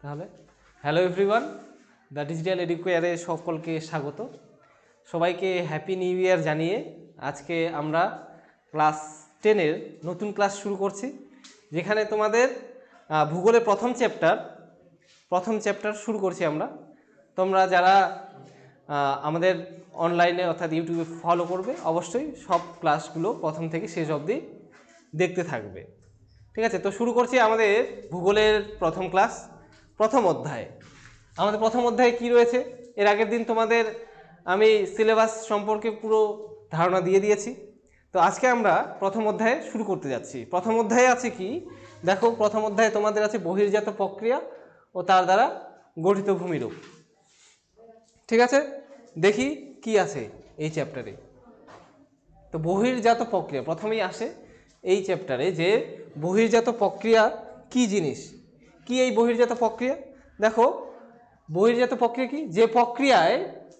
তাহলে hello everyone, the digital এডুকেয়ারে সকলকে স্বাগত। সবাইকে হ্যাপি নিউ ইয়ার জানিয়ে আজকে আমরা ক্লাস 10-এর নতুন ক্লাস শুরু করছি, যেখানে তোমাদের ভূগোলের প্রথম চ্যাপ্টার শুরু করছি আমরা। তোমরা যারা আমাদের অনলাইনে অর্থাৎ ইউটিউবে ফলো করবে, অবশ্যই সব ক্লাসগুলো প্রথম থেকে শেষ অবধি দেখতে থাকবে। ঠিক আছে, তো শুরু করছি আমাদের ভূগোলের প্রথম ক্লাস, প্রথম অধ্যায়। আমাদের প্রথম অধ্যায়ে কি রয়েছে, এর আগের দিন তোমাদের আমি সিলেবাস সম্পর্কে পুরো ধারণা দিয়ে দিয়েছি। তো আজকে আমরা প্রথম অধ্যায়ে শুরু করতে যাচ্ছি। প্রথম অধ্যায়ে আছে কি দেখো, প্রথম অধ্যায়ে তোমাদের আছে বহির্জাত প্রক্রিয়া ও তার দ্বারা গঠিত ভূমিরূপ। ঠিক আছে, দেখি কি আছে এই চ্যাপ্টারে। তো বহির্জাত প্রক্রিয়া প্রথমেই আসে এই চ্যাপ্টারে, যে বহির্জাত প্রক্রিয়া কি জিনিস, কি এই বহির্জাত প্রক্রিয়া। দেখো, বহির্জাত প্রক্রিয়া কি, যে প্রক্রিয়ায়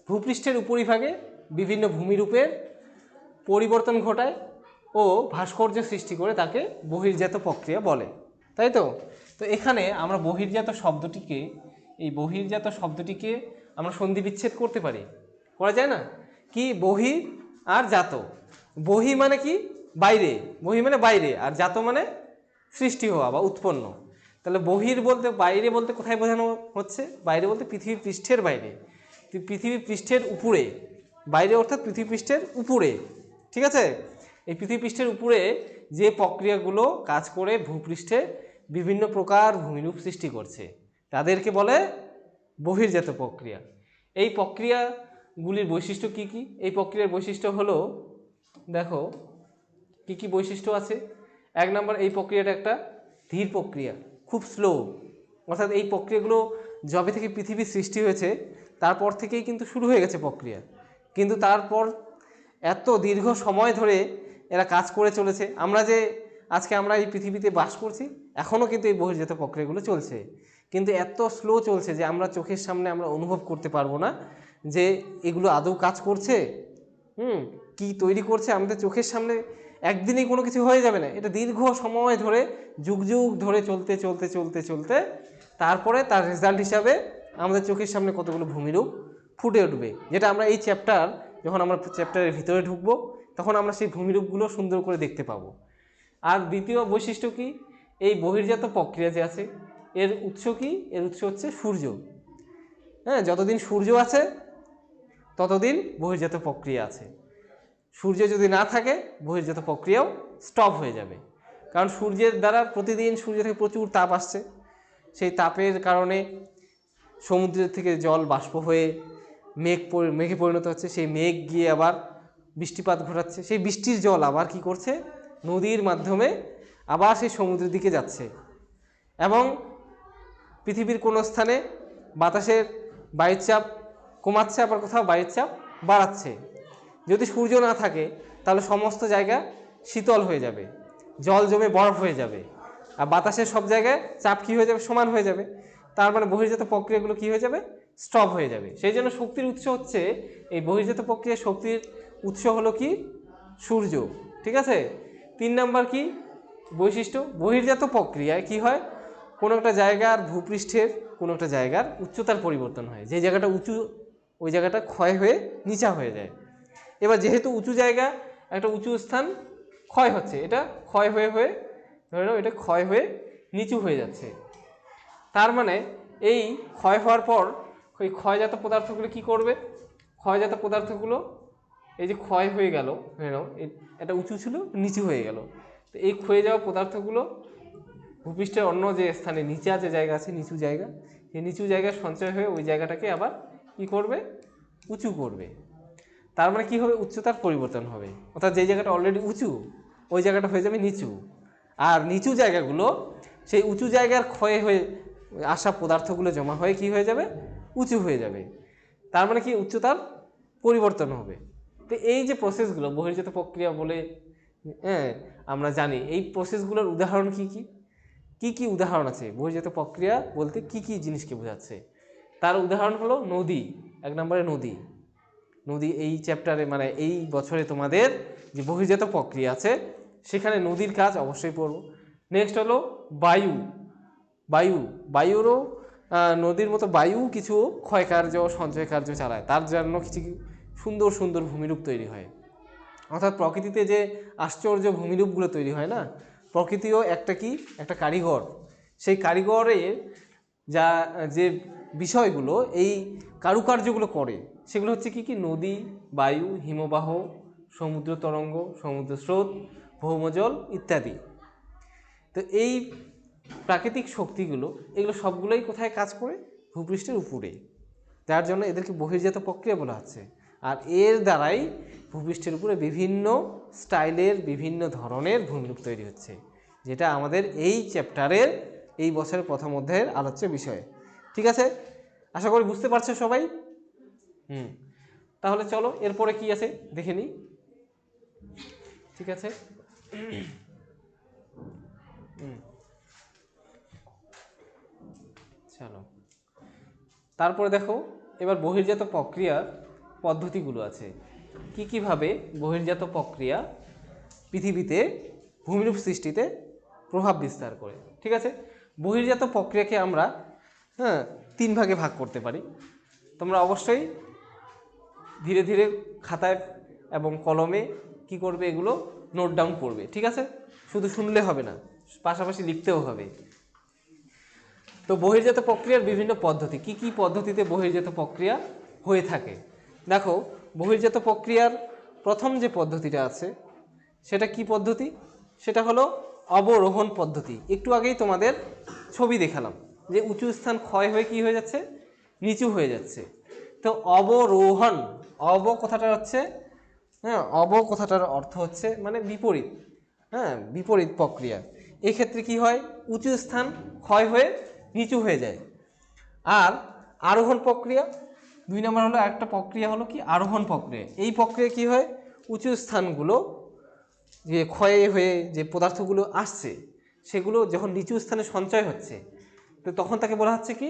ভূপৃষ্ঠের উপরিভাগে বিভিন্ন ভূমিরূপের পরিবর্তন ঘটায় ও ভাস্কর্য সৃষ্টি করে, তাকে বহির্জাত প্রক্রিয়া বলে। তাই তো তো এখানে আমরা বহির্জাত শব্দটিকে আমরা সন্ধি বিচ্ছেদ করতে পারি, করা যায় না? কি, বহি আর জাত। বহি মানে কি, বাইরে, বহি মানে বাইরে, আর জাত মানে সৃষ্টি হওয়া বা উৎপন্ন। তাহলে বহির বলতে, বাইরে বলতে কোথায় বোঝানো হচ্ছে? বাইরে বলতে পৃথিবী পৃষ্ঠের বাইরে, পৃথিবী পৃষ্ঠের উপরে, বাইরে অর্থাৎ পৃথিবী পৃষ্ঠের উপরে। ঠিক আছে, এই পৃথিবী পৃষ্ঠের উপরে যে প্রক্রিয়াগুলো কাজ করে ভূপৃষ্ঠে বিভিন্ন প্রকার ভূমিরূপ সৃষ্টি করছে, তাদেরকে বলে বহির্জাত প্রক্রিয়া। এই প্রক্রিয়াগুলির বৈশিষ্ট্য কি কি? এই প্রক্রিয়ার বৈশিষ্ট্য হলো, দেখো কি কি বৈশিষ্ট্য আছে। এক নম্বর, এই প্রক্রিয়াটা একটা ধীর প্রক্রিয়া, খুব স্লো। অর্থাৎ এই প্রক্রিয়াগুলো যবে থেকে পৃথিবী সৃষ্টি হয়েছে তারপর থেকেই কিন্তু শুরু হয়ে গেছে প্রক্রিয়া, কিন্তু তারপর এত দীর্ঘ সময় ধরে এরা কাজ করে চলেছে। আজকে আমরা এই পৃথিবীতে বাস করছি, এখনও কিন্তু এই বহির্জাত প্রক্রিয়াগুলো চলছে, কিন্তু এত স্লো চলছে যে আমরা চোখের সামনে আমরা অনুভব করতে পারবো না যে এগুলো আদৌ কাজ করছে, কি তৈরি করছে। আমাদের চোখের সামনে একদিনেই কোনো কিছু হয়ে যাবে না, এটা দীর্ঘ সময় ধরে, যুগ যুগ ধরে চলতে চলতে চলতে চলতে তারপরে তার রেজাল্ট হিসাবে আমাদের চোখের সামনে কতগুলো ভূমিরূপ ফুটে উঠবে, যেটা আমরা এই যখন আমরা চ্যাপ্টারের ভিতরে ঢুকবো তখন আমরা সেই ভূমিরূপগুলো সুন্দর করে দেখতে পাবো। আর দ্বিতীয় বৈশিষ্ট্য কি, এই বহির্জাত প্রক্রিয়া যে আছে এর উৎস কি? এর উৎস হচ্ছে সূর্য। হ্যাঁ, যতদিন সূর্য আছে ততদিন বহির্জাত প্রক্রিয়া আছে। সূর্য যদি না থাকে বহির্জাত প্রক্রিয়াও স্টপ হয়ে যাবে, কারণ সূর্যের দ্বারা প্রতিদিন সূর্য থেকে প্রচুর তাপ আসছে। সেই তাপের কারণে সমুদ্রের থেকে জল বাষ্প হয়ে মেঘে পরিণত হচ্ছে, সেই মেঘ গিয়ে আবার বৃষ্টিপাত ঘটাচ্ছে, সেই বৃষ্টির জল আবার কি করছে, নদীর মাধ্যমে আবার সেই সমুদ্রের দিকে যাচ্ছে, এবং পৃথিবীর কোনো স্থানে বাতাসের বায়ুর চাপ কমাচ্ছে, আবার কোথাও বায়ুর চাপ বাড়াচ্ছে। যদি সূর্য না থাকে তাহলে সমস্ত জায়গা শীতল হয়ে যাবে, জল জমে বরফ হয়ে যাবে, আর বাতাসের সব জায়গায় চাপ কী হয়ে যাবে, সমান হয়ে যাবে। তার মানে বহির্জাত প্রক্রিয়াগুলো কী হয়ে যাবে, স্টপ হয়ে যাবে। সেই জন্য শক্তির উৎস হচ্ছে, এই বহির্জাত প্রক্রিয়ার শক্তির উৎস হলো কি, সূর্য। ঠিক আছে, 3 নাম্বার কি বৈশিষ্ট্য, বহির্জাত প্রক্রিয়ায় কি হয়, কোনো একটা জায়গার ভূপৃষ্ঠের কোনো একটা জায়গার উচ্চতার পরিবর্তন হয়। যে জায়গাটা উঁচু ওই জায়গাটা ক্ষয় হয়ে নিচা হয়ে যায়। এবার যেহেতু উঁচু জায়গা, একটা উঁচু স্থান ক্ষয় হচ্ছে, এটা ক্ষয় হয়ে হয়ে ধরে নাও এটা ক্ষয় হয়ে নিচু হয়ে যাচ্ছে। তার মানে এই ক্ষয় হওয়ার পর ওই ক্ষয়জাত পদার্থগুলো কি করবে, ক্ষয়জাত পদার্থগুলো এই যে ক্ষয় হয়ে গেল, ধরে নাও এটা উঁচু ছিল নিচু হয়ে গেল, তো এই ক্ষয়ে যাওয়া পদার্থগুলো ভূপৃষ্ঠের অন্য যে স্থানে নিচে যে জায়গা আছে, নিচু জায়গা, সেই নিচু জায়গায় সঞ্চয় হয়ে ওই জায়গাটাকে আবার কি করবে, উঁচু করবে। তার মানে কী হবে, উচ্চতার পরিবর্তন হবে, অর্থাৎ যে জায়গাটা অলরেডি উঁচু ওই জায়গাটা হয়ে যাবে নিচু, আর নিচু জায়গাগুলো সেই উঁচু জায়গার ক্ষয় হয়ে আসা পদার্থগুলো জমা হয়ে কি হয়ে যাবে, উঁচু হয়ে যাবে। তার মানে কি, উচ্চতার পরিবর্তন হবে। তো এই যে প্রসেসগুলো বহির্জাত প্রক্রিয়া বলে আমরা জানি, এই প্রসেসগুলোর উদাহরণ কি কি কি কি উদাহরণ আছে? বহির্জাত প্রক্রিয়া বলতে কি কি জিনিসকে বোঝাচ্ছে? তার উদাহরণ হলো নদী। 1 নম্বরে নদী এই চ্যাপ্টারে, মানে এই বছরে তোমাদের যে বহির্জাত প্রক্রিয়া আছে সেখানে নদীর কাজ অবশ্যই পড়ব। নেক্সট হলো বায়ুরও নদীর মতো বায়ু কিছু ক্ষয়কার্য সঞ্চয় কার্য চালায়, তার জন্য কিছু সুন্দর সুন্দর ভূমিরূপ তৈরি হয়। অর্থাৎ প্রকৃতিতে যে আশ্চর্য ভূমিরূপগুলো তৈরি হয় না, প্রকৃতিও একটা কারিগর। সেই কারিগরের যে বিষয়গুলো এই কারুকার্যগুলো করে সেগুলো হচ্ছে কি নদী, বায়ু, হিমবাহ, সমুদ্র তরঙ্গ, সমুদ্র স্রোত, ভৌমজল ইত্যাদি। তো এই প্রাকৃতিক শক্তিগুলো এগুলো সবগুলোই কোথায় কাজ করে? ভূপৃষ্ঠের উপরে, যার জন্য এদেরকে বহির্জাত প্রক্রিয়া বলা হচ্ছে। আর এর দ্বারাই ভূপৃষ্ঠের উপরে বিভিন্ন স্টাইলের বিভিন্ন ধরনের ভূমিরূপ তৈরি হচ্ছে, যেটা আমাদের এই চ্যাপ্টারের এই বছরের প্রথম অধ্যায়ের আলোচ্য বিষয়। ঠিক আছে, আশা করি বুঝতে পারছো সবাই। তাহলে চলো এরপরে কি আছে দেখে নিই। ঠিক আছে, চলো তারপরে দেখো এবার বহির্জাত প্রক্রিয়ার পদ্ধতিগুলো আছে। কিভাবে বহির্জাত প্রক্রিয়া পৃথিবীতে ভূমিরূপ সৃষ্টিতে প্রভাব বিস্তার করে। ঠিক আছে, বহির্জাত প্রক্রিয়াকে আমরা 3 ভাগে ভাগ করতে পারি। তোমরা অবশ্যই ধীরে ধীরে খাতায় এবং কলমে কি করবে, এগুলো নোট ডাউন করবে। ঠিক আছে, শুধু শুনলে হবে না, পাশাপাশি লিখতেও হবে। তো বহির্জাত প্রক্রিয়ার বিভিন্ন পদ্ধতি, কি পদ্ধতিতে বহির্জাত প্রক্রিয়া হয়ে থাকে। দেখো, বহির্জাত প্রক্রিয়ার প্রথম যে পদ্ধতিটা আছে সেটা কি পদ্ধতি? সেটা হলো অবরোহণ পদ্ধতি। একটু আগেই তোমাদের ছবি দেখালাম যে উঁচু স্থান ক্ষয় হয়ে কি হয়ে যাচ্ছে, নিচু হয়ে যাচ্ছে। তো অবরোহণ, কথাটার হচ্ছে কথাটার অর্থ হচ্ছে মানে বিপরীত, বিপরীত প্রক্রিয়া। এই ক্ষেত্রে কি হয়, উঁচু স্থান ক্ষয় হয়ে নিচু হয়ে যায়। আর আরোহণ প্রক্রিয়া 2 নম্বর হলো, একটা প্রক্রিয়া হলো কি আরোহণ প্রক্রিয়া। এই প্রক্রিয়া কি হয়, উঁচু স্থানগুলো যে ক্ষয় হয়ে যে পদার্থগুলো আসছে সেগুলো যখন নিচু স্থানে সঞ্চয় হচ্ছে, তো তখন তাকে বলা হচ্ছে কি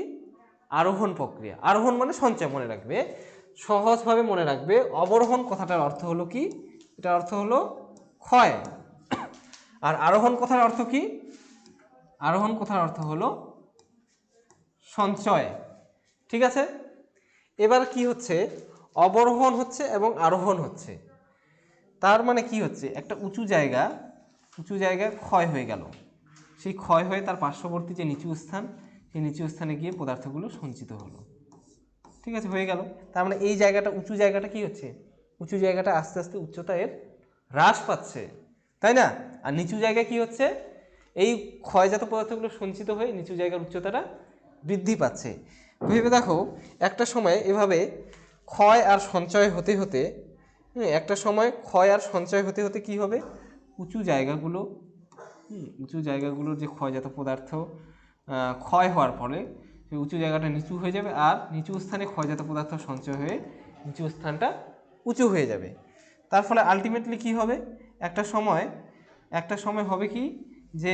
আরোহণ প্রক্রিয়া। আরোহণ মানে সঞ্চয়, মনে রাখবে, সহজভাবে মনে রাখবে। অবরোহণ কথাটার অর্থ হলো কি, এটার অর্থ হলো ক্ষয়। আর আরোহণ কথার অর্থ কি, আরোহণ কথার অর্থ হলো সঞ্চয়। ঠিক আছে, এবার কি হচ্ছে, অবরোহণ হচ্ছে এবং আরোহণ হচ্ছে। তার মানে কি হচ্ছে, একটা উঁচু জায়গা ক্ষয় হয়ে গেল, সেই ক্ষয় হয়ে তার পার্শ্ববর্তী যে নিচু স্থান, সেই নিচু স্থানে গিয়ে পদার্থগুলো সঞ্চিত হলো। ঠিক আছে, হয়ে গেল। তার মানে এই জায়গাটা, উঁচু জায়গাটা কি হচ্ছে, উঁচু জায়গাটা আস্তে আস্তে উচ্চতা এর হ্রাস পাচ্ছে, তাই না? আর নিচু জায়গায় কি হচ্ছে, এই ক্ষয়জাত পদার্থগুলো সঞ্চিত হয়ে নিচু জায়গার উচ্চতাটা বৃদ্ধি পাচ্ছে। ভেবে দেখো, একটা সময় এভাবে ক্ষয় আর সঞ্চয় হতে হতে একটা সময় ক্ষয় আর সঞ্চয় হতে হতে কি হবে, উঁচু জায়গাগুলোর যে ক্ষয়জাত পদার্থ ক্ষয় হওয়ার ফলে সেই উঁচু জায়গাটা নিচু হয়ে যাবে, আর নিচু স্থানে ক্ষয়জাত পদার্থ সঞ্চয় হয়ে নিচু স্থানটা উঁচু হয়ে যাবে। তার ফলে আলটিমেটলি কি হবে, একটা সময় হবে কি, যে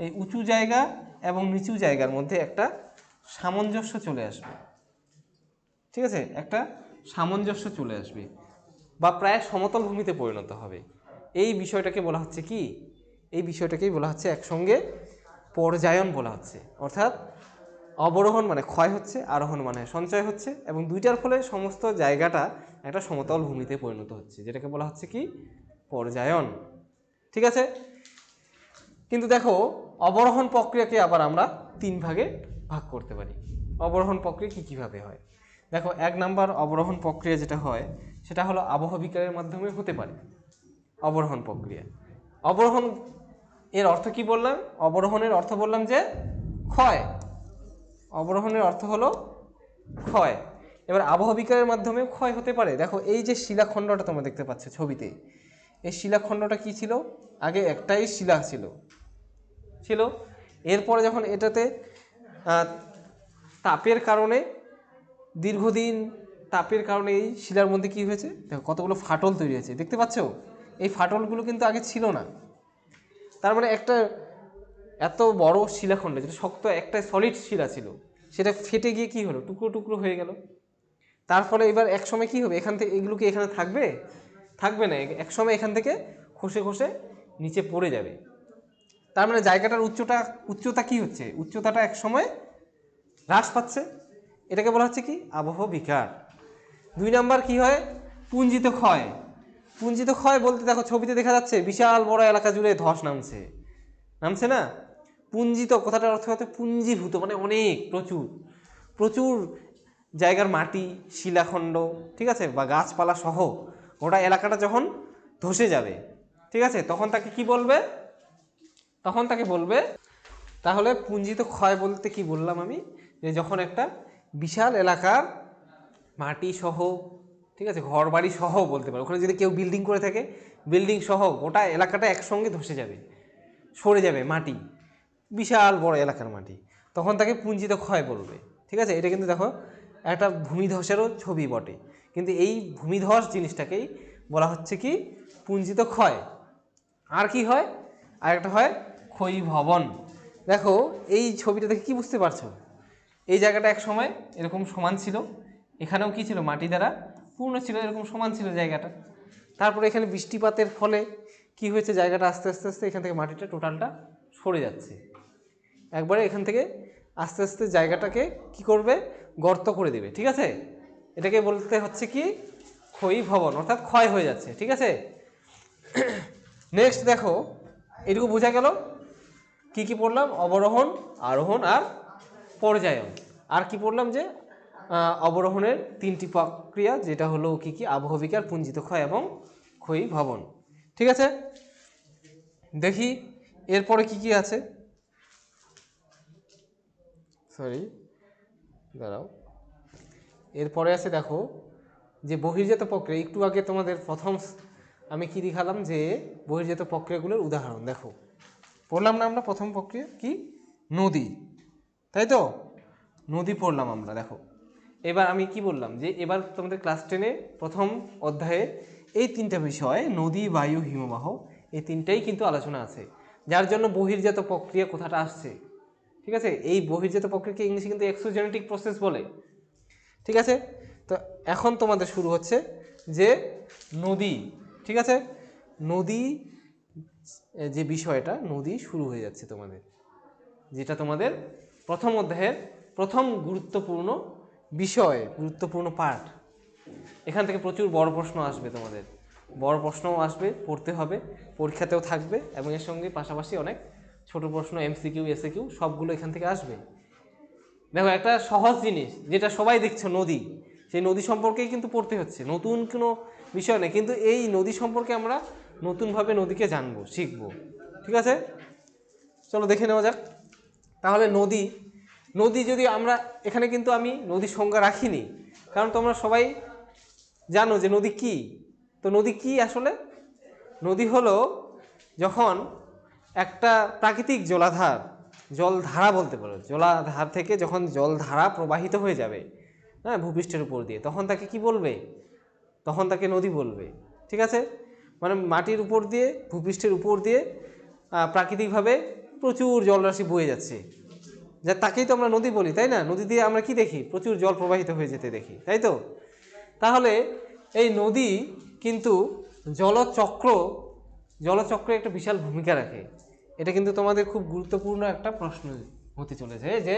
এই উঁচু জায়গা এবং নিচু জায়গার মধ্যে একটা সামঞ্জস্য চলে আসবে। ঠিক আছে, একটা সামঞ্জস্য চলে আসবে বা প্রায় সমতল ভূমিতে পরিণত হবে। এই বিষয়টাকে বলা হচ্ছে কি, এই বিষয়টাকেই বলা হচ্ছে একসঙ্গে পর্যায়ন বলা হচ্ছে। অর্থাৎ অবরোহণ মানে ক্ষয় হচ্ছে, আরোহণ মানে সঞ্চয় হচ্ছে, এবং দুইটার ফলে সমস্ত জায়গাটা একটা সমতল ভূমিতে পরিণত হচ্ছে, যেটাকে বলা হচ্ছে কি পর্যায়ন। ঠিক আছে, কিন্তু দেখো অবরোহণ প্রক্রিয়াকে আবার আমরা 3 ভাগে ভাগ করতে পারি। অবরোহণ প্রক্রিয়া কিভাবে হয়, দেখো 1 নাম্বার অবরোহণ প্রক্রিয়া যেটা হয় সেটা হলো আবহ বিকারের মাধ্যমে হতে পারে। অবরোহণ প্রক্রিয়া, অবরোহণ এর অর্থ কি বললাম, অবরোহণের অর্থ বললাম যে ক্ষয়, অবরোহণের অর্থ হলো ক্ষয়। এবার আবহ বিকারের মাধ্যমে ক্ষয় হতে পারে। দেখো এই যে শিলাখণ্ডটা তোমরা দেখতে পাচ্ছ ছবিতে, এই শিলাখণ্ডটা কি ছিল, আগে একটাই শিলা ছিল। এরপরে যখন এটাতে তাপের কারণে, দীর্ঘদিন তাপের কারণে এই শিলার মধ্যে কি হয়েছে, দেখো কতগুলো ফাটল তৈরি হয়েছে, দেখতে পাচ্ছ? এই ফাটলগুলো কিন্তু আগে ছিল না। তার মানে একটা এত বড় শিলাখণ্ড, যেটা শক্ত একটা সলিড শিলা ছিল, সেটা ফেটে গিয়ে কি হলো, টুকরো টুকরো হয়ে গেল। তার ফলে এবার একসময় কি হবে, এখান থেকে এগুলো কি এখানে থাকবে না, একসময় এখান থেকে খসে খসে নিচে পড়ে যাবে। তার মানে জায়গাটার উচ্চতা কি হচ্ছে, উচ্চতাটা একসময় হ্রাস পাচ্ছে, এটাকে বলা হচ্ছে কি আবহ বিকার। 2 নাম্বার কি হয়, পুঞ্জিত ক্ষয়। পুঞ্জিত ক্ষয় বলতে দেখো ছবিতে দেখা যাচ্ছে বিশাল বড় এলাকা জুড়ে ধস নামছে, নামছে না? পুঞ্জিত কথাটার অর্থ হচ্ছে পুঞ্জীভূত, মানে অনেক, প্রচুর প্রচুর জায়গার মাটি, শিলাখণ্ড, ঠিক আছে, বা গাছপালা সহ গোটা এলাকাটা যখন ধসে যাবে, ঠিক আছে, তখন তাকে কি বলবে? তখন তাকে বলবে, তাহলে পুঞ্জিত ক্ষয় বলতে কি বললাম আমি, যে যখন একটা বিশাল এলাকার মাটি সহ, ঠিক আছে, ঘর বাড়ি সহ বলতে পারো, ওখানে যদি কেউ বিল্ডিং করে থাকে বিল্ডিং সহ গোটা এলাকাটা একসঙ্গে ধসে যাবে, সরে যাবে মাটি, বিশাল বড় এলাকার মাটি, তখন তাকে পুঞ্জিত ক্ষয় বলবে। ঠিক আছে, এটা কিন্তু দেখো একটা ভূমিধসেরও ছবি বটে, কিন্তু এই ভূমিধস জিনিসটাকেই বলা হচ্ছে কি পুঞ্জিত ক্ষয়। আর কি হয়, আর একটা হয় ক্ষয়ীভবন। দেখো এই ছবিটা দেখে কি বুঝতে পারছো, এই জায়গাটা এক সময় এরকম সমান ছিল, এখানেও কি ছিল, মাটি দ্বারা পূর্ণ ছিল, এরকম সমান ছিল জায়গাটা। তারপরে এখানে বৃষ্টিপাতের ফলে কি হয়েছে, জায়গাটা আস্তে আস্তে আস্তে এখান থেকে মাটিটা টোটালটা সরে যাচ্ছে, একবারে এখান থেকে আস্তে আস্তে জায়গাটাকে কি করবে, গর্ত করে দেবে। ঠিক আছে, এটাকে বলতে হচ্ছে কি ক্ষয়ীভবন, অর্থাৎ ক্ষয় হয়ে যাচ্ছে। ঠিক আছে, নেক্সট দেখো, এটুকু বোঝা গেল কি কি পড়লাম, অবরোহণ, আরোহণ আর পর্যায়ন। আর কি পড়লাম, যে অবরোহণের 3টি প্রক্রিয়া, যেটা হলো কি কি আবহবিকার, পুঞ্জিত ক্ষয় এবং ক্ষয়ীভবন। ঠিক আছে, দেখি এরপরে কি কি আছে, সরি দাঁড়াও, এরপরে আছে দেখো যে বহির্জাত প্রক্রিয়া। একটু আগে তোমাদের প্রথম আমি কি দেখালাম, যে বহির্জাত প্রক্রিয়াগুলোর উদাহরণ দেখো, পড়লাম না আমরা প্রথম প্রক্রিয়া কি, নদী, তাই তো, নদী পড়লাম আমরা। দেখো এবার আমি কি বললাম, যে এবার তোমাদের ক্লাস 10-এ প্রথম অধ্যায়ে এই 3টা বিষয়, নদী, বায়ু, হিমবাহ, এই 3টাই কিন্তু আলোচনা আছে, যার জন্য বহির্জাত প্রক্রিয়া কথাটা আসছে। ঠিক আছে, এই বহির্জাত প্রক্রিয়াকে ইংলিশে কিন্তু এক্সোজেনেটিক প্রসেস বলে। ঠিক আছে, তো এখন তোমাদের শুরু হচ্ছে যে নদী। ঠিক আছে, নদী যে বিষয়টা, নদী শুরু হয়ে যাচ্ছে তোমাদের, যেটা তোমাদের প্রথম অধ্যায়ের প্রথম গুরুত্বপূর্ণ বিষয়, গুরুত্বপূর্ণ পার্ট। এখান থেকে প্রচুর বড় প্রশ্ন আসবে, তোমাদের বড় প্রশ্নও আসবে, পড়তে হবে, পরীক্ষাতেও থাকবে, এবং এর সঙ্গে পাশাপাশি অনেক ছোট প্রশ্ন, এমসিকিউ, এসএকিউ সবগুলো এখান থেকে আসবে। দেখো একটা সহজ জিনিস যেটা সবাই দেখছো, নদী, সেই নদী সম্পর্কেই কিন্তু পড়তে হচ্ছে, নতুন কোনো বিষয় নেই, কিন্তু এই নদী সম্পর্কে আমরা নতুনভাবে নদীকে জানবো, শিখবো। ঠিক আছে, চলো দেখে নেওয়া যাক। তাহলে নদী, নদী যদি আমরা, এখানে কিন্তু আমি নদীর সংজ্ঞা রাখিনি, কারণ তোমরা সবাই জানো যে নদী কি। তো নদী কি আসলে, নদী হলো যখন একটা প্রাকৃতিক জলাধার, জলধারা বলতে পারো, জলাধার থেকে যখন জলধারা প্রবাহিত হয়ে যাবে, হ্যাঁ, ভূপৃষ্ঠের উপর দিয়ে, তখন তাকে কি বলবে, তখন তাকে নদী বলবে। ঠিক আছে, মানে মাটির উপর দিয়ে, ভূপৃষ্ঠের উপর দিয়ে প্রাকৃতিকভাবে প্রচুর জলরাশি বয়ে যাচ্ছে, যা তাকেই তো আমরা নদী বলি, তাই না? নদী দিয়ে আমরা কি দেখি, প্রচুর জল প্রবাহিত হয়ে যেতে দেখি, তাই তো। তাহলে এই নদী কিন্তু জলচক্র, জলচক্রে একটা বিশাল ভূমিকা রাখে। এটা কিন্তু তোমাদের খুব গুরুত্বপূর্ণ একটা প্রশ্ন হতে চলেছে, যে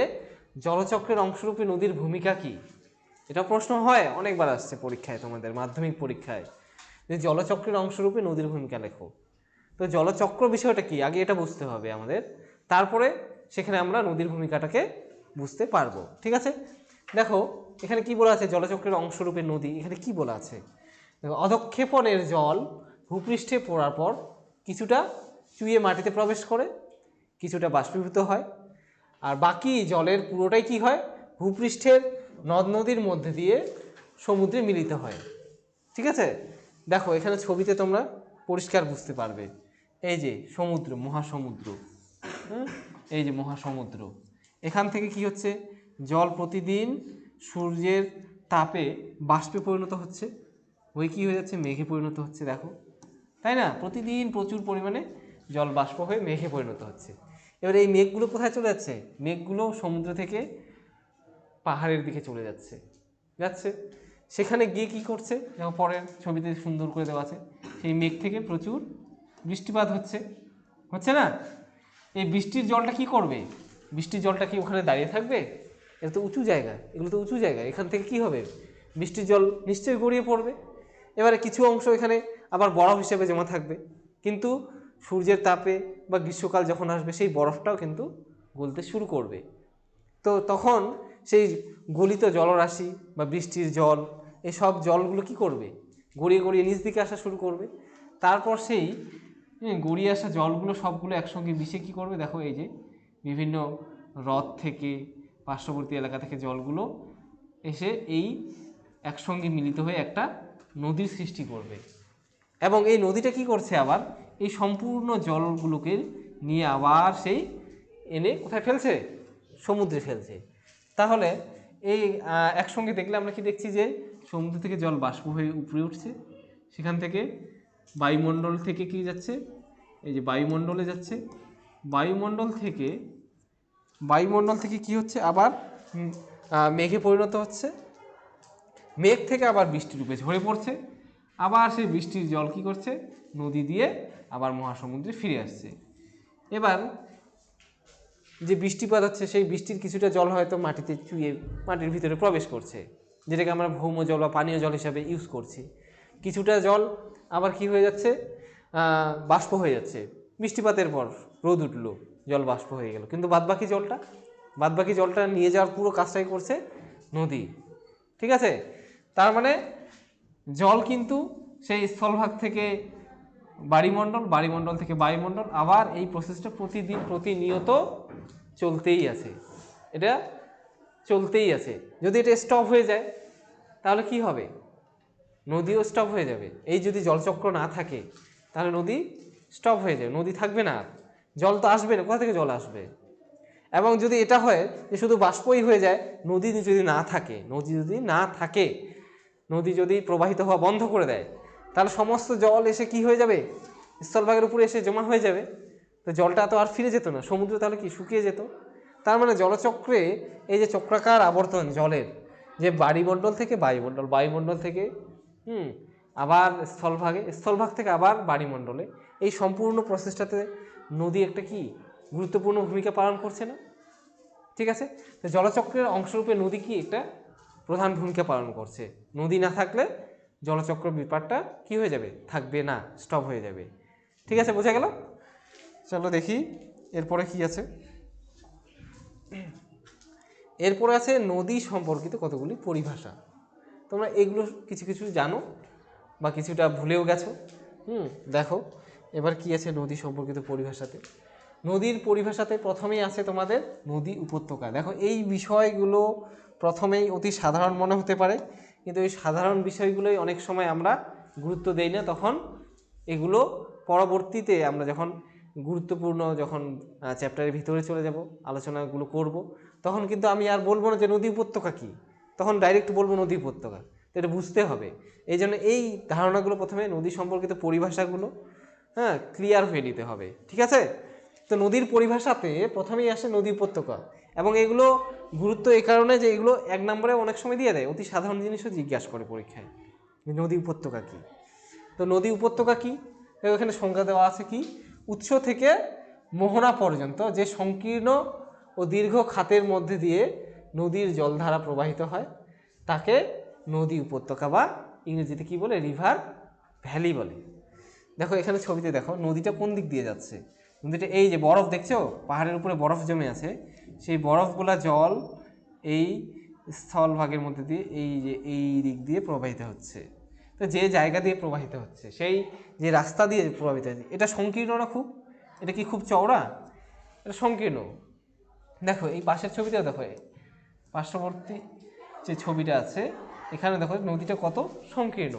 জলচক্রের অংশরূপী নদীর ভূমিকা কি। এটা প্রশ্ন হয়, অনেকবার আসছে পরীক্ষায়, তোমাদের মাধ্যমিক পরীক্ষায়, যে জলচক্রের অংশরূপী নদীর ভূমিকা লেখো। তো জলচক্র বিষয়টা কি, আগে এটা বুঝতে হবে আমাদের, তারপরে সেখানে আমরা নদীর ভূমিকাটাকে বুঝতে পারবো। ঠিক আছে, দেখো এখানে কি বলা আছে, জলচক্রের অংশরূপে নদী, এখানে কি বলা আছে, দেখো অধক্ষেপণের জল ভূপৃষ্ঠে পড়ার পর কিছুটা চুইয়ে মাটিতে প্রবেশ করে, কিছুটা বাষ্পীভূত হয়, আর বাকি জলের পুরোটাই কি হয়, ভূপৃষ্ঠের নদ নদীর মধ্যে দিয়ে সমুদ্রে মিলিত হয়। ঠিক আছে, দেখো এখানে ছবিতে তোমরা পরিষ্কার বুঝতে পারবে, এই যে সমুদ্র, মহাসমুদ্র, এই যে মহাসমুদ্র, এখান থেকে কি হচ্ছে, জল প্রতিদিন সূর্যের তাপে বাষ্পে পরিণত হচ্ছে, ওই কি হয়ে যাচ্ছে, মেঘে পরিণত হচ্ছে, দেখো, তাই না? প্রতিদিন প্রচুর পরিমাণে জল বাষ্প হয়ে মেঘে পরিণত হচ্ছে। এবার এই মেঘগুলো কোথায় চলে যাচ্ছে, মেঘগুলো সমুদ্র থেকে পাহাড়ের দিকে চলে যাচ্ছে, যাচ্ছে, সেখানে গিয়ে কি করছে, যেমন পরের ছবিতে সুন্দর করে দেওয়া আছে, সেই মেঘ থেকে প্রচুর বৃষ্টিপাত হচ্ছে, হচ্ছে না? এই বৃষ্টির জলটা কি করবে, বৃষ্টির জলটা কি ওখানে দাঁড়িয়ে থাকবে? এটা তো উঁচু জায়গা, এগুলো তো উঁচু জায়গা, এখান থেকে কি হবে, বৃষ্টির জল নিশ্চয়ই গড়িয়ে পড়বে। এবারে কিছু অংশ এখানে আবার বরফ হিসেবে জমা থাকবে, কিন্তু সূর্যের তাপে বা গ্রীষ্মকাল যখন আসবে সেই বরফটাও কিন্তু গলতে শুরু করবে। তো তখন সেই গলিত জলরাশি বা বৃষ্টির জল, এই সব জলগুলো কি করবে, গড়িয়ে গড়িয়ে নিচ দিকে আসা শুরু করবে। তারপর সেই গড়িয়ে আসা জলগুলো সবগুলো একসঙ্গে মিশে কি করবে, দেখো এই যে বিভিন্ন হ্রদ থেকে পার্শ্ববর্তী এলাকা থেকে জলগুলো এসে এই একসঙ্গে মিলিত হয়ে একটা নদীর সৃষ্টি করবে। এবং এই নদীটা কি করছে, আবার এই সম্পূর্ণ জলগুলোকে নিয়ে আবার সেই এনে কোথায় ফেলছে, সমুদ্রে ফেলছে। তাহলে এই একসঙ্গে দেখলে আমরা কি দেখছি যে সমুদ্র থেকে জল বাষ্প হয়ে উপরে উঠছে, সেখান থেকে বায়ুমণ্ডল থেকে কি যাচ্ছে, এই যে বায়ুমণ্ডলে যাচ্ছে, বায়ুমণ্ডল থেকে কি হচ্ছে, আবার মেঘে পরিণত হচ্ছে, মেঘ থেকে আবার বৃষ্টি রূপে ঝরে পড়ছে, আবার সেই বৃষ্টির জল কি করছে, নদী দিয়ে আবার মহাসমুদ্রে ফিরে আসছে। এবার যে বৃষ্টিপাত হচ্ছে সেই বৃষ্টির কিছুটা জল হয়তো মাটিতে চুইয়ে মাটির ভিতরে প্রবেশ করছে, যেটাকে আমরা ভৌম জল বা পানীয় জল হিসাবে ইউজ করছি। কিছুটা জল আবার কি হয়ে যাচ্ছে, বাষ্প হয়ে যাচ্ছে, বৃষ্টিপাতের পর রোদ উঠলো, জল বাষ্প হয়ে গেল, কিন্তু বাদবাকি জলটা নিয়ে যাওয়ার পুরো কাজটাই করছে নদী। ঠিক আছে, তার মানে জল কিন্তু সেই স্থলভাগ থেকে বাড়িমণ্ডল থেকে বায়ুমণ্ডল, আবার এই প্রসেসটা প্রতিনিয়ত চলতেই আছে, এটা চলতেই আছে। যদি এটা স্টপ হয়ে যায় তাহলে কি হবে, নদীও স্টপ হয়ে যাবে। এই যদি জলচক্র না থাকে তাহলে নদী স্টপ হয়ে যাবে, নদী থাকবে না, জল তো আসবে না, কোথা থেকে জল আসবে। এবং যদি এটা হয় যে শুধু বাষ্পই হয়ে যায়, নদী যদি না থাকে, নদী যদি প্রবাহিত হওয়া বন্ধ করে দেয়, তাহলে সমস্ত জল এসে কি হয়ে যাবে, স্থলভাগের উপরে এসে জমা হয়ে যাবে। তো জলটা তো আর ফিরে যেত না সমুদ্রে, তাহলে কি শুকিয়ে যেত। তার মানে জলচক্রে এই যে চক্রাকার আবর্তন জলের, যে বায়ুমণ্ডল থেকে বায়ুমণ্ডল থেকে আবার স্থলভাগ থেকে আবার বায়ুমণ্ডলে, এই সম্পূর্ণ প্রসেসটাতে নদী একটা কি গুরুত্বপূর্ণ ভূমিকা পালন করছে না। ঠিক আছে, তো জলচক্রের অংশরূপে নদী কি একটা প্রধান ভূমিকা পালন করছে। নদী না থাকলে জলচক্র ব্যাপারটা কি হয়ে যাবে, থাকবে না, স্টপ হয়ে যাবে। ঠিক আছে, বোঝা গেল। চলো দেখি এরপরে কি আছে। এরপরে আছে নদী সম্পর্কিত কতগুলি পরিভাষা। তোমরা এগুলো কিছু কিছু জানো বা কিছুটা ভুলেও গেছো। দেখো এবার কি আছে নদী সম্পর্কিত পরিভাষাতে। নদীর পরিভাষাতে প্রথমেই আছে তোমাদের নদী উপত্যকা। দেখো এই বিষয়গুলো প্রথমেই অতি সাধারণ মনে হতে পারে, কিন্তু এই সাধারণ বিষয়গুলোই অনেক সময় আমরা গুরুত্ব দেই না। তখন এগুলো পরবর্তীতে আমরা যখন গুরুত্বপূর্ণ চ্যাপ্টারের ভিতরে চলে যাব, আলোচনাগুলো করব, তখন কিন্তু আমি আর বলবো না যে নদী উপত্যকা কী, তখন ডাইরেক্ট বলবো নদী উপত্যকা। তো এটা বুঝতে হবে, এই জন্য এই ধারণাগুলো প্রথমে নদী সম্পর্কিত পরিভাষাগুলো ক্লিয়ার হয়ে নিতে হবে। ঠিক আছে, তো নদীর পরিভাষাতে প্রথমেই আসে নদী উপত্যকা, এবং এগুলো গুরুত্ব এই কারণে যে এগুলো 1 নম্বরে অনেক সময় দিয়ে দেয়, অতি সাধারণ জিনিসও জিজ্ঞাসা করে পরীক্ষায়, নদী উপত্যকা কী। তো নদী উপত্যকা কী, এখানে সংজ্ঞা দেওয়া আছে কি, উৎস থেকে মোহনা পর্যন্ত যে সংকীর্ণ ও দীর্ঘ খাতের মধ্যে দিয়ে নদীর জলধারা প্রবাহিত হয় তাকে নদী উপত্যকা বা ইংরেজিতে কি বলে, রিভার ভ্যালি বলে। দেখো এখানে ছবিতে দেখো নদীটা কোন দিক দিয়ে যাচ্ছে, নদীটা এই যে বরফ দেখছো, পাহাড়ের উপরে বরফ জমে আছে, সেই বরফগুলা জল এই স্থলভাগের মধ্যে দিয়ে এই দিক দিয়ে প্রবাহিত হচ্ছে। তো যে জায়গা দিয়ে প্রবাহিত হচ্ছে, সেই যে রাস্তা দিয়ে প্রবাহিত হচ্ছে, এটা সংকীর্ণ না খুব, এটা কি খুব চওড়া, এটা সংকীর্ণ। দেখো এই পাশের ছবিটাও দেখো, পার্শ্ববর্তী যে ছবিটা আছে এখানে দেখো নদীটা কত সংকীর্ণ।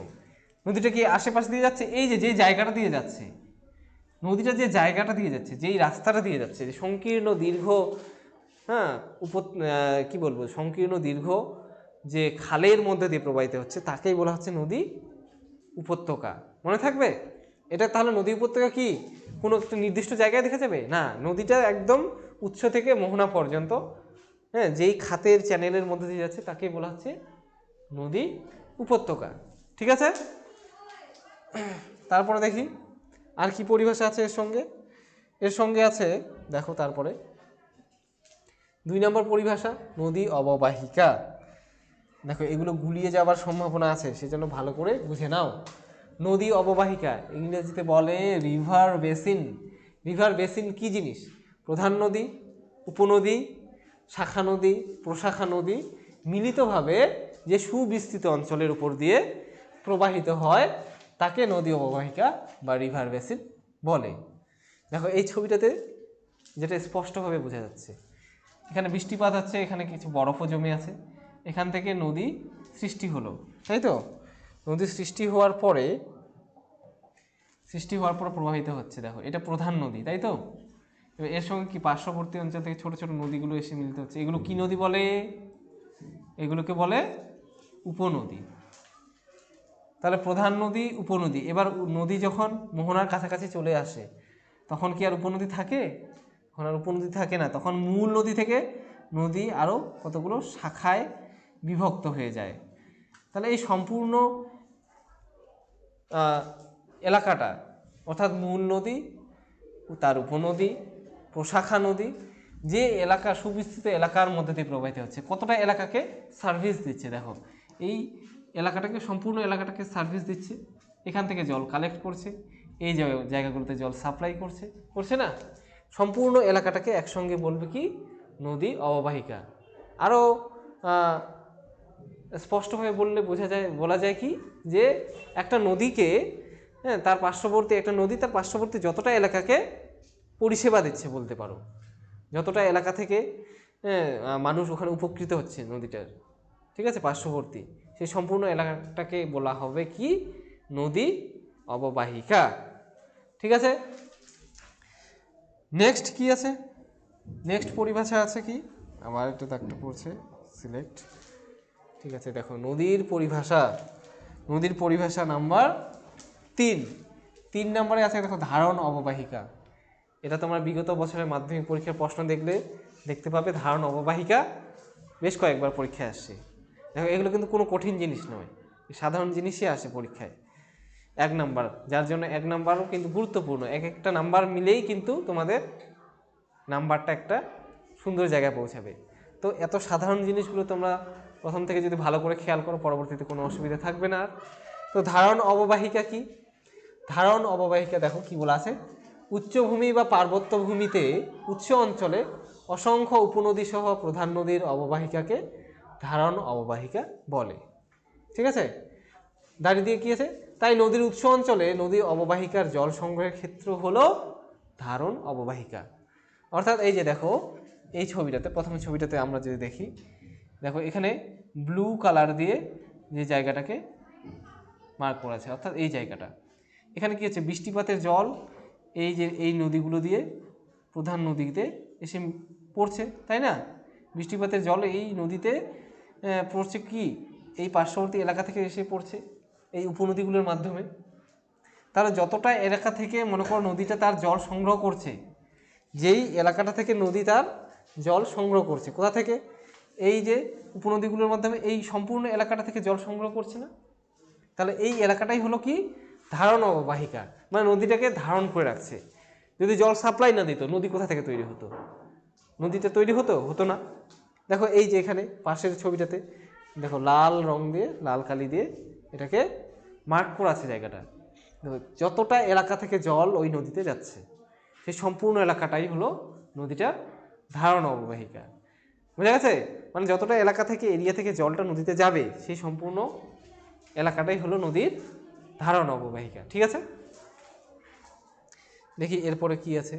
নদীটা কি আশেপাশ দিয়ে যাচ্ছে, এই যে জায়গাটা দিয়ে যাচ্ছে, নদীটা যে জায়গাটা দিয়ে যাচ্ছে, যেই রাস্তাটা দিয়ে যাচ্ছে, যে সংকীর্ণ দীর্ঘ কি বলবো, সংকীর্ণ দীর্ঘ যে খালের মধ্যে দিয়ে প্রবাহিত হচ্ছে তাকেই বলা হচ্ছে নদী উপত্যকা। মনে থাকবে এটা। তাহলে নদী উপত্যকা কি কোনো একটা নির্দিষ্ট জায়গায় দেখা যাবে না, নদীটা একদম উৎস থেকে মোহনা পর্যন্ত যেই খাতের চ্যানেলের মধ্যে দিয়ে যাচ্ছে তাকেই বলা হচ্ছে নদী উপত্যকা। ঠিক আছে, তারপরে দেখি আর কি পরিভাষা আছে এর সঙ্গে আছে। দেখো তারপরে 2 নম্বর পরিভাষা নদী অববাহিকা। দেখো এগুলো গুলিয়ে যাওয়ার সম্ভাবনা আছে, সেজন্য ভালো করে বুঝে নাও। নদী অববাহিকা ইংরেজিতে বলে রিভার বেসিন। রিভার বেসিন কি জিনিস? প্রধান নদী, উপনদী, শাখা নদী, প্রশাখা নদী মিলিতভাবে যে সুবিস্তৃত অঞ্চলের উপর দিয়ে প্রবাহিত হয় তাকে নদী অববাহিকা বা রিভার বেসিন বলে। দেখো এই ছবিটাতে যেটা স্পষ্টভাবে বোঝা যাচ্ছে, এখানে বৃষ্টিপাত হচ্ছে, এখানে কিছু বরফও জমে আছে, এখান থেকে নদী সৃষ্টি হলো, তাই তো? নদী সৃষ্টি হওয়ার পরে প্রবাহিত হচ্ছে। দেখো এটা প্রধান নদী, তাই তো? এবার এর সঙ্গে কি পার্শ্ববর্তী অঞ্চল থেকে ছোট ছোট নদীগুলো এসে মিলিত হচ্ছে, এগুলো কি নদী বলে? এগুলোকে বলে উপনদী। তাহলে প্রধান নদী, উপনদী। এবার নদী যখন মোহনার কাছাকাছি চলে আসে তখন কি আর উপনদী থাকে? তখন আর উপনদী থাকে না, তখন মূল নদী থেকে নদী আরও কতগুলো শাখায় বিভক্ত হয়ে যায়। তাহলে এই সম্পূর্ণ এলাকাটা অর্থাৎ মূল নদী, তার উপনদী, প্রশাখা নদী, যে এলাকা সুবিস্তৃত এলাকার মধ্যে দিয়ে প্রবাহিত হচ্ছে, কতটা এলাকাকে সার্ভিস দিচ্ছে। দেখো এই এলাকাটাকে, সম্পূর্ণ এলাকাটাকে সার্ভিস দিচ্ছে। এখান থেকে জল কালেক্ট করছে, এই জায়গাগুলোতে জল সাপ্লাই করছে না? সম্পূর্ণ এলাকাটাকে একসঙ্গে বলবে কি? নদী অববাহিকা। আরও স্পষ্টভাবে বলা যায় কি, যে একটা নদীকে, হ্যাঁ, তার পার্শ্ববর্তী যতটা এলাকাকে পরিষেবা দিচ্ছে বলতে পারো, যতটা এলাকা থেকে মানুষ ওখানে উপকৃত হচ্ছে নদীটার, ঠিক আছে, পার্শ্ববর্তী, সেই সম্পূর্ণ এলাকাটাকে বলা হবে কি? নদী অববাহিকা। ঠিক আছে, নেক্সট কি আছে? নেক্সট পরিভাষা আছে কি? আমার একটু দাগটা পড়ছে, সিলেক্ট। ঠিক আছে, দেখো নদীর পরিভাষা নাম্বার 3 নম্বরে আছে। দেখো ধারণ অববাহিকা। এটা তোমার বিগত বছরের মাধ্যমিক পরীক্ষার প্রশ্ন দেখতে পাবে। ধারণ অববাহিকা বেশ কয়েকবার পরীক্ষায় আসছে। দেখো এগুলো কিন্তু কোনো কঠিন জিনিস নয়, সাধারণ জিনিসই আসে পরীক্ষায়। 1 নাম্বার, যার জন্য 1 নাম্বারও কিন্তু গুরুত্বপূর্ণ। একটা নাম্বার মিলেই কিন্তু তোমাদের নাম্বারটা একটা সুন্দর জায়গায় পৌঁছাবে। তো এত সাধারণ জিনিসগুলো তোমরা প্রথম থেকে যদি ভালো করে খেয়াল করো, পরবর্তীতে কোনো অসুবিধা থাকবে না। তো ধারণ অববাহিকা কি? ধারণ অববাহিকা দেখো কি বলা আছে, উচ্চভূমি বা পার্বত্য ভূমিতে উচ্চ অঞ্চলে অসংখ্য উপনদী সহ প্রধান নদীর অববাহিকাকে ধারণ অববাহিকা বলে। ঠিক আছে, দাঁড়িয়ে দিয়ে কি আছে, তাই নদীর উৎস অঞ্চলে নদীর অববাহিকার জল সংগ্রহের ক্ষেত্র হলো ধারণ অববাহিকা। অর্থাৎ এই যে দেখো এই ছবিটাতে, প্রথমে ছবিটাতে আমরা যদি দেখি, দেখো এখানে ব্লু কালার দিয়ে যে জায়গাটাকে মার্ক করা আছে, অর্থাৎ এই জায়গাটা, এখানে কি হচ্ছে, বৃষ্টিপাতের জল এই নদীগুলো দিয়ে প্রধান নদীতে এসে পড়ছে, তাই না? বৃষ্টিপাতের জল এই নদীতে পড়ছে কি, এই পার্শ্ববর্তী এলাকা থেকে এসে পড়ছে এই উপনদীগুলোর মাধ্যমে। তাহলে যতটা এলাকা থেকে মনে করো নদীটা তার জল সংগ্রহ করছে, যেই এলাকাটা থেকে নদী তার জল সংগ্রহ করছে, কোথা থেকে? এই যে উপনদীগুলোর মাধ্যমে এই সম্পূর্ণ এলাকাটা থেকে জল সংগ্রহ করছে না? তাহলে এই এলাকাটাই হলো কি? ধারণ অববাহিকা, মানে নদীটাকে ধারণ করে রাখছে। যদি জল সাপ্লাই না দিত, নদী কোথা থেকে তৈরি হতো? নদীটা তৈরি হতো না। দেখো এই যে এখানে পাশের ছবিটাতে দেখো লাল রং দিয়ে, লাল কালি দিয়ে এটাকে মার্ক করা আছে জায়গাটা। দেখো যতটা এলাকা থেকে জল ওই নদীতে যাচ্ছে, সেই সম্পূর্ণ এলাকাটাই হলো নদীটার ধারণ অববাহিকা। বুঝা গেছে? মানে যতটা এলাকা থেকে, এরিয়া থেকে জলটা নদীতে যাবে, সেই সম্পূর্ণ এলাকাটাই হলো নদীর ধারণ অববাহিকা। ঠিক আছে, দেখি এরপরে কি আছে।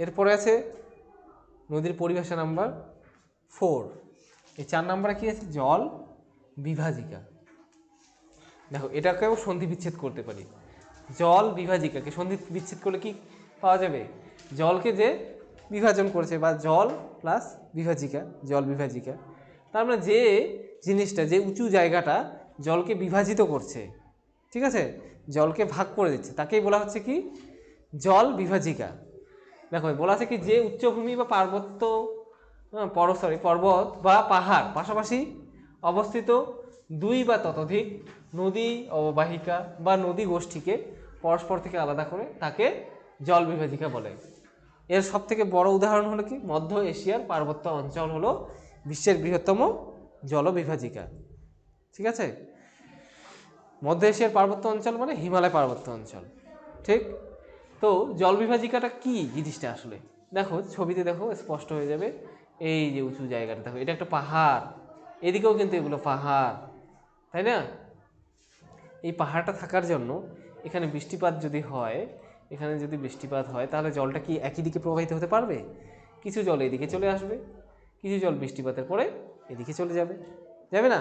এরপরে আছে নদীর পরিভাষা নাম্বার 4। এই 4 নাম্বারে কি আছে? জল বিভাজিকা। দেখো এটাকেও সন্ধি বিচ্ছেদ করতে পারি। জল বিভাজিকাকে সন্ধি বিচ্ছেদ করলে কি পাওয়া যাবে? জলকে যে বিভাজন করেছে, বা জল প্লাস বিভাজিকা, জল বিভাজিকা, তার মানে যে জিনিসটা, যে উঁচু জায়গাটা জলকে বিভাজিত করছে, ঠিক আছে, জলকে ভাগ করে দিচ্ছে, তাকেই বলা হচ্ছে কি? জল বিভাজিকা। দেখো বলা আছে কি, যে উচ্চভূমি বা পর্বত বা পাহাড় পাশাপাশি অবস্থিত 2 বা ততোধিক নদী অববাহিকা বা নদী গোষ্ঠীকে পরস্পর থেকে আলাদা করে তাকে জল বিভাজিকা বলে। এর সব থেকে বড় উদাহরণ হলো কি, মধ্য এশিয়ার পার্বত্য অঞ্চল হলো বিশ্বের বৃহত্তম জল বিভাজিকা। ঠিক আছে, মধ্য এশিয়ার পার্বত্য অঞ্চল মানে হিমালয় পার্বত্য অঞ্চল। ঠিক, তো জল বিভাজিকাটা কি জিনিসটা আসলে দেখো, ছবিতে দেখো স্পষ্ট হয়ে যাবে। এই যে উঁচু জায়গাটা দেখো, এটা একটা পাহাড়, এদিকেও কিন্তু এগুলো পাহাড়, তাই না? এই পাহাড়টা থাকার জন্য এখানে বৃষ্টিপাত যদি হয়, এখানে যদি বৃষ্টিপাত হয় তাহলে জলটা কি একই দিকে প্রবাহিত হতে পারবে? কিছু জল এদিকে চলে আসবে, কিছু জল বৃষ্টিপাতের পরে এদিকে চলে যাবে, যাবে না?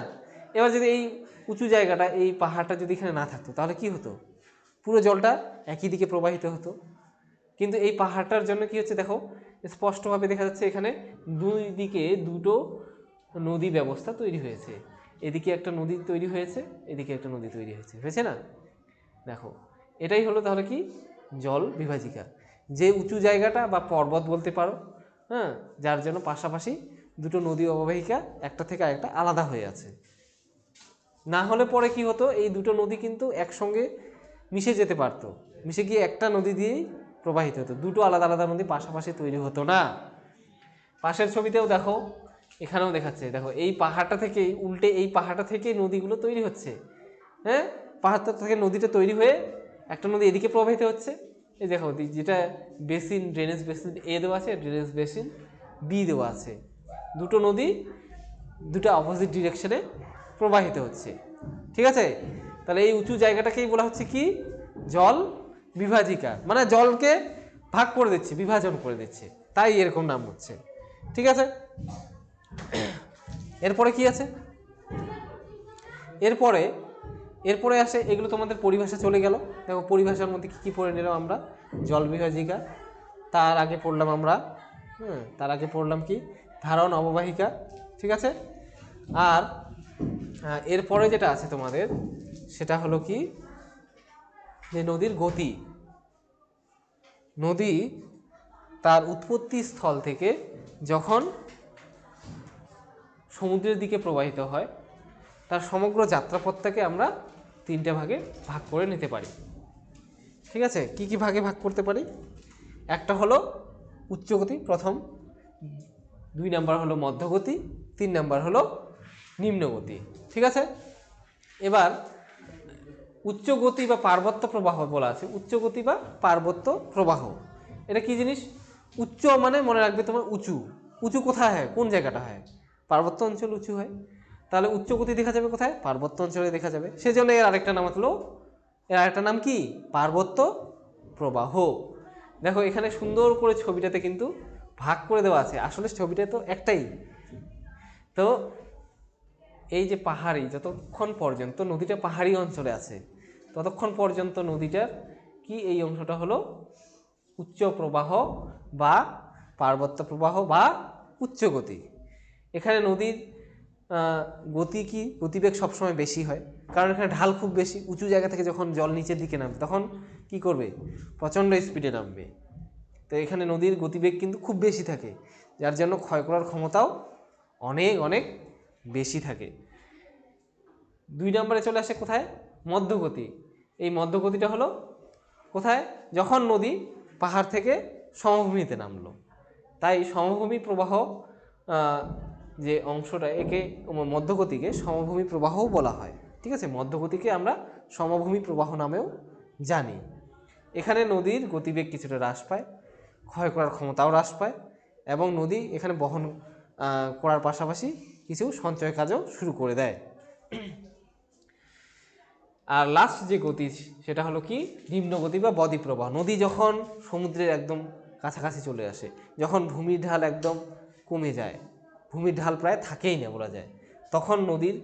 এবার যদি এই উঁচু জায়গাটা, এই পাহাড়টা যদি এখানে না থাকতো তাহলে কি হতো? পুরো জলটা একই দিকে প্রবাহিত হতো। কিন্তু এই পাহাড়টার জন্য কি হচ্ছে দেখো, স্পষ্টভাবে দেখা যাচ্ছে এখানে দুই দিকে দুটো নদী ব্যবস্থা তৈরি হয়েছে। এদিকে একটা নদী তৈরি হয়েছে, এদিকে একটা নদী তৈরি হয়েছে, হয়েছে না? দেখো, এটাই হলো তাহলে কি জল বিভাজিকা। যে উঁচু জায়গাটা বা পর্বত বলতে পারো, হ্যাঁ, যার জন্য পাশাপাশি দুটো নদী অববাহিকা একটা থেকে আরেকটা আলাদা হয়ে আছে। না হলে পরে কি হতো, এই দুটো নদী কিন্তু একসঙ্গে মিশে যেতে পারতো, মিশে গিয়ে একটা নদী দিয়েই প্রবাহিত হতো, দুটো আলাদা আলাদা নদী পাশাপাশি তৈরি হতো না। পাশের ছবিতেও দেখো, এখানেও দেখাচ্ছে, দেখো এই পাহাড়টা থেকেই উল্টে এই পাহাড়টা থেকেই নদীগুলো তৈরি হচ্ছে। হ্যাঁ, পাহাড়টা থেকে নদীটা তৈরি হয়ে একটা নদী এদিকে প্রবাহিত হচ্ছে। এই দেখো, যেটা বেসিন, ড্রেনেজ বেসিন এ দেওয়া আছে, ড্রেনেজ বেসিন বি দেওয়া আছে, দুটো নদী দুটো অপোজিট ডিরেকশনে প্রবাহিত হচ্ছে। ঠিক আছে, তাহলে এই উঁচু জায়গাটাকেই বলা হচ্ছে কি জল বিভাজিকা, মানে জলকে ভাগ করে দিচ্ছে, বিভাজন করে দিচ্ছে, তাই এরকম নাম হচ্ছে। ঠিক আছে, এরপরে কি আছে? এরপরে আসে, এগুলো তোমাদের পরিভাষা চলে গেল। দেখো পরিভাষার মধ্যে কী পড়ে নিলাম আমরা? জল বিভাজিকা, তার আগে পড়লাম আমরা, তার আগে পড়লাম কি ধারণ অববাহিকা। ঠিক আছে, আর এরপরে যেটা আছে তোমাদের সেটা হলো কি, যে নদীর গতি। নদী তার উৎপত্তি স্থল থেকে যখন সমুদ্রের দিকে প্রবাহিত হয়, তার সমগ্র যাত্রাপথটাকে আমরা তিনটে ভাগে ভাগ করে নিতে পারি। ঠিক আছে, কি কি ভাগে ভাগ করতে পারি? একটা হলো উচ্চগতি প্রথম, 2 নাম্বার হলো মধ্যগতি, 3 নাম্বার হলো নিম্নগতি। ঠিক আছে, এবার উচ্চগতি বা পার্বত্য প্রবাহ বলা আছে, উচ্চগতি বা পার্বত্য প্রবাহ এটা কি জিনিস? উচ্চ মানে মনে রাখবে তোমার উঁচু, উঁচু কোথায় হয়, কোন জায়গাটা হয়? পার্বত্য অঞ্চল উঁচু হয়, তাহলে উচ্চগতি দেখা যাবে কোথায়? পার্বত্য অঞ্চলে দেখা যাবে। সেজন্য এর আরেকটা নাম হলো, এর আরেকটা নাম কি? পার্বত্য প্রবাহ। দেখো এখানে সুন্দর করে ছবিটাতে কিন্তু ভাগ করে দেওয়া আছে, আসলে ছবিটা তো একটাই। তো এই যে পাহাড়ি, যতক্ষণ পর্যন্ত নদীটা পাহাড়ি অঞ্চলে আছে ততক্ষণ পর্যন্ত নদীটার কি এই অংশটা হলো উচ্চ প্রবাহ বা পার্বত্য প্রবাহ বা উচ্চ গতি। এখানে নদীর গতি কি, গতিবেগ সবসময় বেশি হয়, কারণ এখানে ঢাল খুব বেশি। উঁচু জায়গা থেকে যখন জল নিচের দিকে নামবে তখন কি করবে? প্রচণ্ড স্পিডে নামবে। তো এখানে নদীর গতিবেগ কিন্তু খুব বেশি থাকে, যার জন্য ক্ষয় করার ক্ষমতাও অনেক অনেক বেশি থাকে। 2 নম্বরে চলে আসে কোথায়? মধ্যগতি। এই মধ্যগতিটা হলো কোথায়? যখন নদী পাহাড় থেকে সমভূমিতে নামলো। তাই সমভূমি প্রবাহ যে অংশটা, একে মধ্যগতিকে সমভূমি প্রবাহও বলা হয়। ঠিক আছে, মধ্যগতিকে আমরা সমভূমি প্রবাহ নামেও জানি। এখানে নদীর গতিবেগ কিছুটা হ্রাস পায়, ক্ষয় করার ক্ষমতাও হ্রাস পায়, এবং নদী এখানে বহন করার পাশাপাশি কিছু সঞ্চয় কাজও শুরু করে দেয়। আর লাস্ট যে গতি সেটা হলো কি নিম্নগতি বা বদ্বীপ্রবাহ। নদী যখন সমুদ্রের একদম কাছাকাছি চলে আসে, যখন ভূমির ঢাল একদম কমে যায়, ভূমির ঢাল প্রায় থাকেই না বলা যায়, তখন নদীর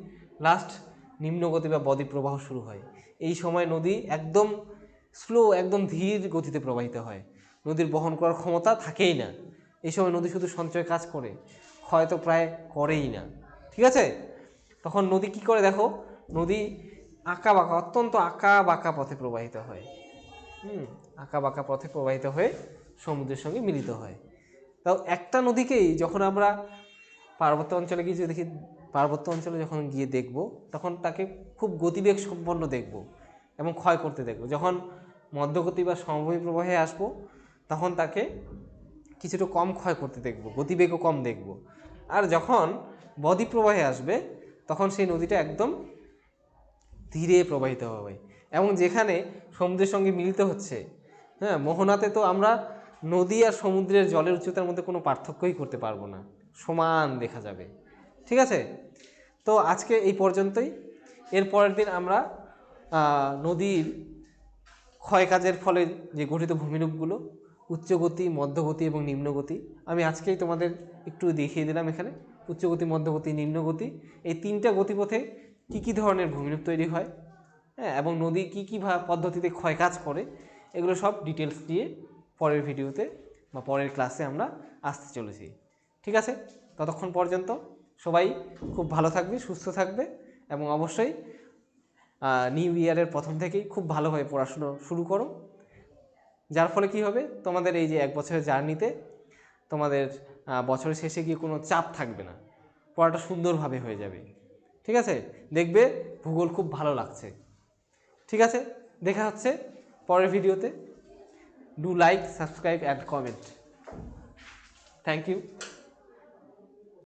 লাস্ট নিম্নগতি বা বদ্বীপ্রবাহ শুরু হয়। এই সময় নদী একদম স্লো, একদম ধীর গতিতে প্রবাহিত হয়, নদীর বহন করার ক্ষমতা থাকেই না। এই সময় নদী শুধু সঞ্চয় কাজ করে, ক্ষয় তো প্রায় করেই না। ঠিক আছে, তখন নদী কি করে দেখো, নদী আঁকা বাঁকা, অত্যন্ত আঁকা বাঁকা পথে প্রবাহিত হয়। আঁকা বাঁকা পথে প্রবাহিত হয়ে সমুদ্রের সঙ্গে মিলিত হয়। তাও একটা নদীকেই যখন আমরা পার্বত্য অঞ্চলে গিয়ে দেখি, পার্বত্য অঞ্চলে যখন গিয়ে দেখব তখন তাকে খুব গতিবেগ সম্পন্ন দেখব এবং ক্ষয় করতে দেখব। যখন মধ্যগতি বা সমভূমি প্রবাহে আসব তখন তাকে কিছুটা কম ক্ষয় করতে দেখব, গতিবেগও কম দেখব। আর যখন বদ্বীপ প্রবাহে আসবে তখন সেই নদীটা একদম ধীরে প্রবাহিত হবে, এবং যেখানে সমুদ্রের সঙ্গে মিলিত হচ্ছে, হ্যাঁ, মোহনাতে তো আমরা নদী আর সমুদ্রের জলের উচ্চতার মধ্যে কোনো পার্থক্যই করতে পারবো না, সমান দেখা যাবে। ঠিক আছে, তো আজকে এই পর্যন্তই। এর পরের দিন আমরা নদীর ক্ষয়কাজের ফলে যে গঠিত ভূমিরূপগুলো, উচ্চগতি, মধ্যগতি এবং নিম্নগতি, আমি আজকেই তোমাদের একটু দেখিয়ে দিলাম। এখানে উচ্চগতি, মধ্যগতি, নিম্নগতি, এই তিনটা গতিপথে কী কী ধরনের ভূমিরূপ তৈরি হয়, হ্যাঁ, এবং নদী কী কী পদ্ধতিতে ক্ষয়কাজ করে, এগুলো সব ডিটেলস দিয়ে পরের ভিডিওতে বা পরের ক্লাসে আমরা আসতে চলেছি। ঠিক আছে, ততক্ষণ পর্যন্ত সবাই খুব ভালো থাকবে, সুস্থ থাকবে, এবং অবশ্যই নিউ ইয়ারের প্রথম থেকেই খুব ভালোভাবে পড়াশুনো শুরু করো, যার ফলে কি হবে, তোমাদের এই যে 1 বছরের জার্নিতে তোমাদের বছরের শেষে গিয়ে কোনো চাপ থাকবে না, পড়াটা সুন্দরভাবে হয়ে যাবে। ঠিক আছে, দেখবে ভূগোল খুব ভালো লাগছে। ঠিক আছে, দেখা হচ্ছে পরের ভিডিওতে। Do like, subscribe and comment. Thank you.